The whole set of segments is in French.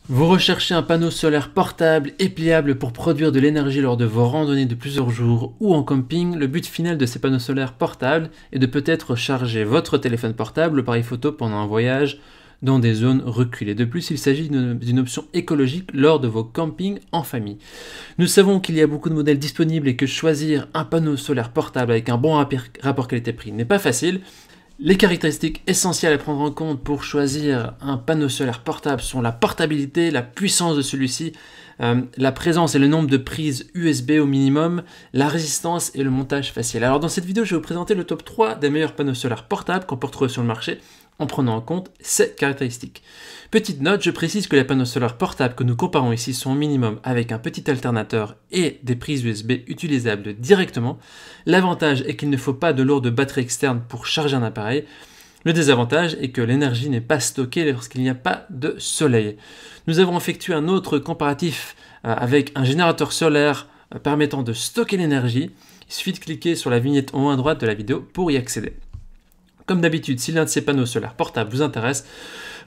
Vous recherchez un panneau solaire portable et pliable pour produire de l'énergie lors de vos randonnées de plusieurs jours ou en camping. Le but final de ces panneaux solaires portables est de peut-être charger votre téléphone portable, l'appareil photo pendant un voyage dans des zones reculées. De plus, il s'agit d'une option écologique lors de vos campings en famille. Nous savons qu'il y a beaucoup de modèles disponibles et que choisir un panneau solaire portable avec un bon rapport qualité-prix n'est pas facile. Les caractéristiques essentielles à prendre en compte pour choisir un panneau solaire portable sont la portabilité, la puissance de celui-ci, la présence et le nombre de prises USB au minimum, la résistance et le montage facile. Alors dans cette vidéo, je vais vous présenter le top 3 des meilleurs panneaux solaires portables qu'on peut retrouver sur le marché en prenant en compte ces caractéristiques. Petite note, je précise que les panneaux solaires portables que nous comparons ici sont au minimum avec un petit alternateur et des prises USB utilisables directement. L'avantage est qu'il ne faut pas de lourde batterie externe pour charger un appareil. Le désavantage est que l'énergie n'est pas stockée lorsqu'il n'y a pas de soleil. Nous avons effectué un autre comparatif avec un générateur solaire permettant de stocker l'énergie. Il suffit de cliquer sur la vignette en haut à droite de la vidéo pour y accéder. Comme d'habitude, si l'un de ces panneaux solaires portables vous intéresse,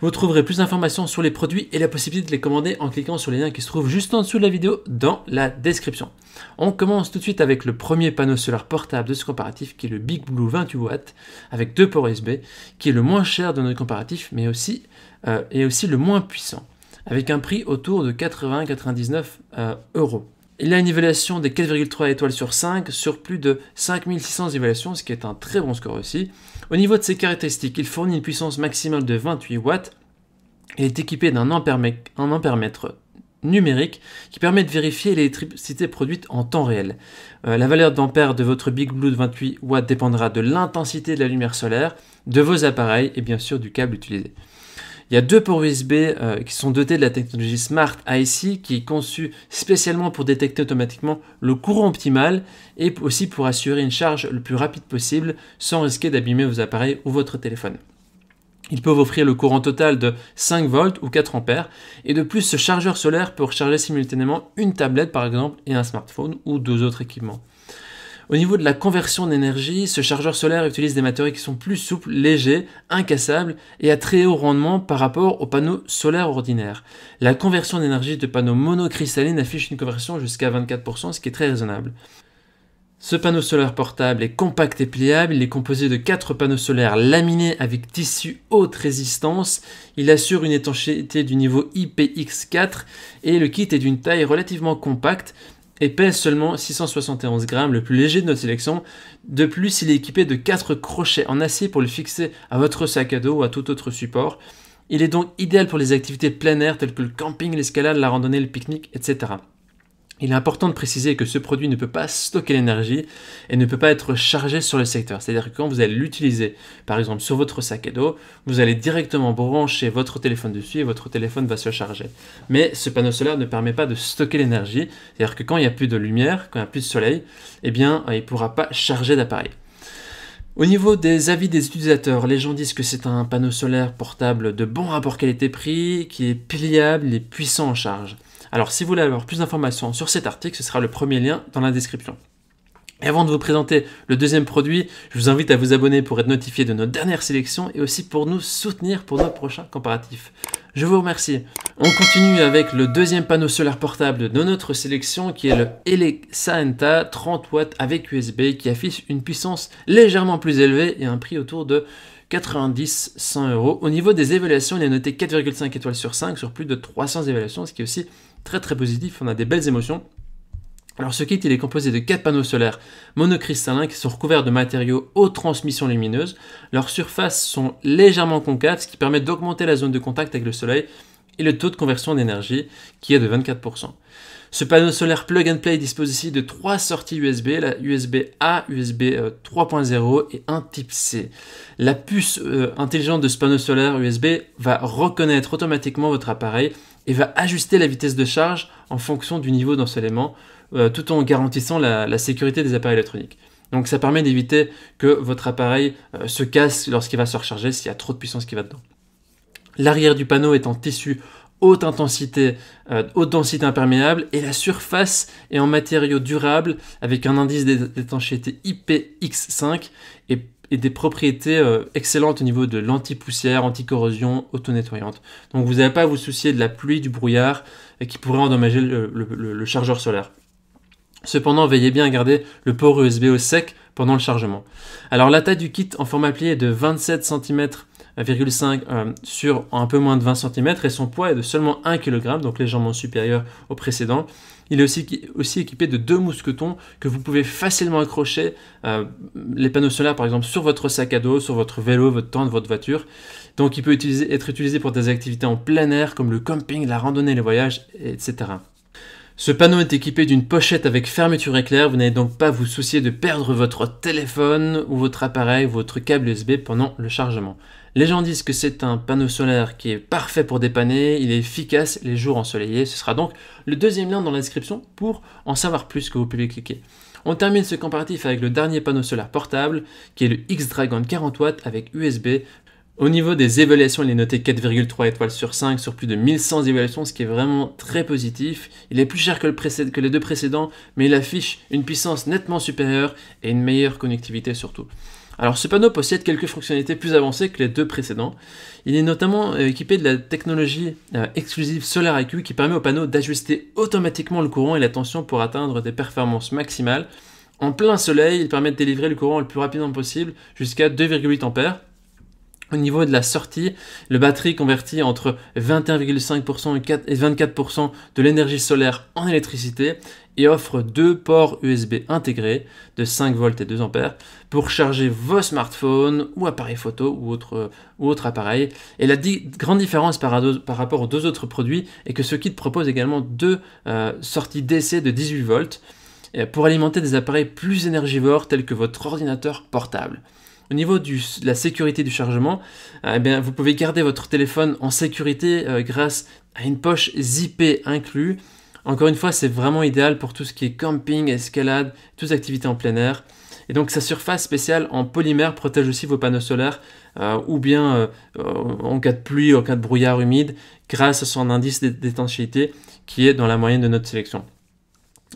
vous trouverez plus d'informations sur les produits et la possibilité de les commander en cliquant sur les liens qui se trouvent juste en dessous de la vidéo dans la description. On commence tout de suite avec le premier panneau solaire portable de ce comparatif qui est le Big Blue 28 watts avec 2 ports USB, qui est le moins cher de notre comparatif mais aussi le moins puissant, avec un prix autour de 80-99 euros. Il a une évaluation des 4,3 étoiles sur 5 sur plus de 5600 évaluations, ce qui est un très bon score aussi. Au niveau de ses caractéristiques, il fournit une puissance maximale de 28 watts. Il est équipé d'un ampèremètre numérique qui permet de vérifier l'électricité produite en temps réel. La valeur d'ampère de votre Big Blue de 28 watts dépendra de l'intensité de la lumière solaire, de vos appareils et bien sûr du câble utilisé. Il y a 2 ports USB qui sont dotés de la technologie Smart IC qui est conçue spécialement pour détecter automatiquement le courant optimal et aussi pour assurer une charge le plus rapide possible sans risquer d'abîmer vos appareils ou votre téléphone. Ils peuvent offrir le courant total de 5 volts ou 4 ampères et de plus ce chargeur solaire peut recharger simultanément une tablette par exemple et un smartphone ou 2 autres équipements. Au niveau de la conversion d'énergie, ce chargeur solaire utilise des matériaux qui sont plus souples, légers, incassables et à très haut rendement par rapport aux panneaux solaires ordinaires. La conversion d'énergie de panneaux monocristalline affiche une conversion jusqu'à 24%, ce qui est très raisonnable. Ce panneau solaire portable est compact et pliable, il est composé de 4 panneaux solaires laminés avec tissu haute résistance, il assure une étanchéité du niveau IPX4 et le kit est d'une taille relativement compacte et pèse seulement 671 grammes, le plus léger de notre sélection. De plus, il est équipé de 4 crochets en acier pour le fixer à votre sac à dos ou à tout autre support. Il est donc idéal pour les activités plein air telles que le camping, l'escalade, la randonnée, le pique-nique, etc. Il est important de préciser que ce produit ne peut pas stocker l'énergie et ne peut pas être chargé sur le secteur. C'est-à-dire que quand vous allez l'utiliser, par exemple sur votre sac à dos, vous allez directement brancher votre téléphone dessus et votre téléphone va se charger. Mais ce panneau solaire ne permet pas de stocker l'énergie. C'est-à-dire que quand il n'y a plus de lumière, quand il n'y a plus de soleil, eh bien, il ne pourra pas charger d'appareil. Au niveau des avis des utilisateurs, les gens disent que c'est un panneau solaire portable de bon rapport qualité-prix, qui est pliable et puissant en charge. Alors si vous voulez avoir plus d'informations sur cet article, ce sera le premier lien dans la description. Et avant de vous présenter le deuxième produit, je vous invite à vous abonner pour être notifié de nos dernières sélections et aussi pour nous soutenir pour nos prochains comparatifs. Je vous remercie. On continue avec le deuxième panneau solaire portable de notre sélection qui est le Elesaenta 30 watts avec USB qui affiche une puissance légèrement plus élevée et un prix autour de 90-100 euros. Au niveau des évaluations, il est noté 4,5 étoiles sur 5 sur plus de 300 évaluations, ce qui est aussi très très positif. On a des belles émotions. Alors ce kit il est composé de 4 panneaux solaires monocristallins qui sont recouverts de matériaux haute transmission lumineuse. Leurs surfaces sont légèrement concaves, ce qui permet d'augmenter la zone de contact avec le soleil et le taux de conversion d'énergie qui est de 24%. Ce panneau solaire plug and play dispose ici de 3 sorties USB, la USB A, USB 3.0 et un type C. La puce intelligente de ce panneau solaire USB va reconnaître automatiquement votre appareil et va ajuster la vitesse de charge en fonction du niveau d'ensoleillement tout en garantissant la sécurité des appareils électroniques. Donc ça permet d'éviter que votre appareil se casse lorsqu'il va se recharger s'il y a trop de puissance qui va dedans. L'arrière du panneau est en tissu haute densité imperméable et la surface est en matériaux durables avec un indice d'étanchéité IPX5 et des propriétés excellentes au niveau de l'anti-poussière, anti-corrosion, auto-nettoyante. Donc vous n'avez pas à vous soucier de la pluie, du brouillard qui pourrait endommager le chargeur solaire. Cependant, veillez bien à garder le port USB au sec pendant le chargement. Alors la taille du kit en format plié est de 27 cm,5 sur un peu moins de 20 cm et son poids est de seulement 1 kg, donc légèrement supérieur au précédent. Il est aussi équipé de 2 mousquetons que vous pouvez facilement accrocher les panneaux solaires par exemple sur votre sac à dos, sur votre vélo, votre tente, votre voiture. Donc il peut être utilisé pour des activités en plein air comme le camping, la randonnée, les voyages, etc. Ce panneau est équipé d'une pochette avec fermeture éclair, vous n'avez donc pas à vous soucier de perdre votre téléphone ou votre appareil, votre câble USB pendant le chargement. Les gens disent que c'est un panneau solaire qui est parfait pour dépanner, il est efficace les jours ensoleillés, ce sera donc le deuxième lien dans la description pour en savoir plus que vous pouvez cliquer. On termine ce comparatif avec le dernier panneau solaire portable qui est le X-Dragon 40 watts avec USB. Au niveau des évaluations, il est noté 4,3 étoiles sur 5 sur plus de 1100 évaluations, ce qui est vraiment très positif. Il est plus cher que les deux précédents, mais il affiche une puissance nettement supérieure et une meilleure connectivité surtout. Alors ce panneau possède quelques fonctionnalités plus avancées que les deux précédents. Il est notamment équipé de la technologie exclusive Solar IQ qui permet au panneau d'ajuster automatiquement le courant et la tension pour atteindre des performances maximales. En plein soleil, il permet de délivrer le courant le plus rapidement possible jusqu'à 2,8 ampères. Au niveau de la sortie, le batterie convertit entre 21,5% et 24% de l'énergie solaire en électricité et offre 2 ports USB intégrés de 5 volts et 2 ampères pour charger vos smartphones ou appareils photo ou autres appareils. Et la grande différence par rapport aux deux autres produits est que ce kit propose également 2 sorties DC de 18 volts pour alimenter des appareils plus énergivores tels que votre ordinateur portable. Au niveau de la sécurité du chargement, vous pouvez garder votre téléphone en sécurité grâce à une poche zippée inclus. Encore une fois, c'est vraiment idéal pour tout ce qui est camping, escalade, toutes activités en plein air. Et donc sa surface spéciale en polymère protège aussi vos panneaux solaires ou bien en cas de pluie, en cas de brouillard humide, grâce à son indice d'étanchéité qui est dans la moyenne de notre sélection.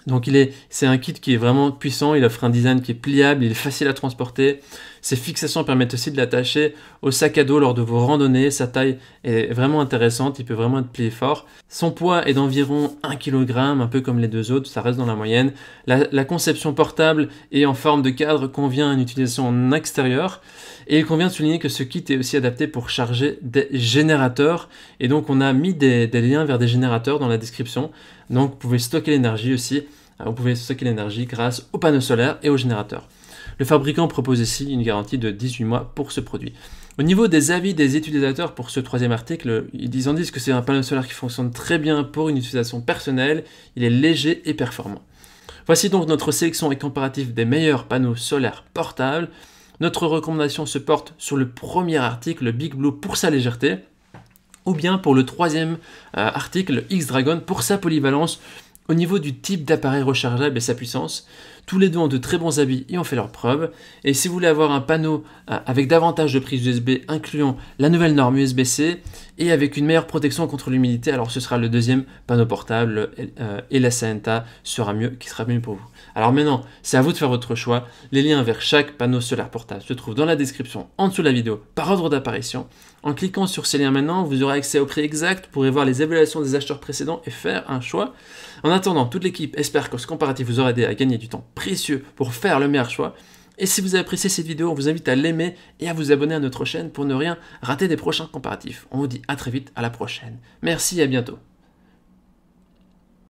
Donc c'est un kit qui est vraiment puissant, il offre un design qui est pliable, il est facile à transporter. Ses fixations permettent aussi de l'attacher au sac à dos lors de vos randonnées. Sa taille est vraiment intéressante, il peut vraiment être plié fort. Son poids est d'environ 1 kg, un peu comme les deux autres, ça reste dans la moyenne. La conception portable et en forme de cadre convient à une utilisation en extérieur. Et il convient de souligner que ce kit est aussi adapté pour charger des générateurs. Et donc on a mis des liens vers des générateurs dans la description. Donc vous pouvez stocker l'énergie aussi. Vous pouvez stocker l'énergie grâce aux panneaux solaires et aux générateurs. Le fabricant propose ici une garantie de 18 mois pour ce produit. Au niveau des avis des utilisateurs pour ce troisième article, ils en disent que c'est un panneau solaire qui fonctionne très bien pour une utilisation personnelle. Il est léger et performant. Voici donc notre sélection et comparatif des meilleurs panneaux solaires portables. Notre recommandation se porte sur le premier article, le Big Blue pour sa légèreté, ou bien pour le troisième article, le X-Dragon pour sa polyvalence au niveau du type d'appareil rechargeable et sa puissance. Tous les deux ont de très bons avis et ont fait leurs preuves. Et si vous voulez avoir un panneau avec davantage de prises USB, incluant la nouvelle norme USB-C et avec une meilleure protection contre l'humidité, alors ce sera le deuxième panneau portable et la Saenta qui sera mieux pour vous. Alors maintenant, c'est à vous de faire votre choix. Les liens vers chaque panneau solaire portable se trouvent dans la description en dessous de la vidéo par ordre d'apparition. En cliquant sur ces liens maintenant, vous aurez accès au prix exact, vous pourrez voir les évaluations des acheteurs précédents et faire un choix. En attendant, toute l'équipe espère que ce comparatif vous aura aidé à gagner du temps précieux pour faire le meilleur choix. Et si vous avez apprécié cette vidéo, on vous invite à l'aimer et à vous abonner à notre chaîne pour ne rien rater des prochains comparatifs. On vous dit à très vite, à la prochaine. Merci et à bientôt.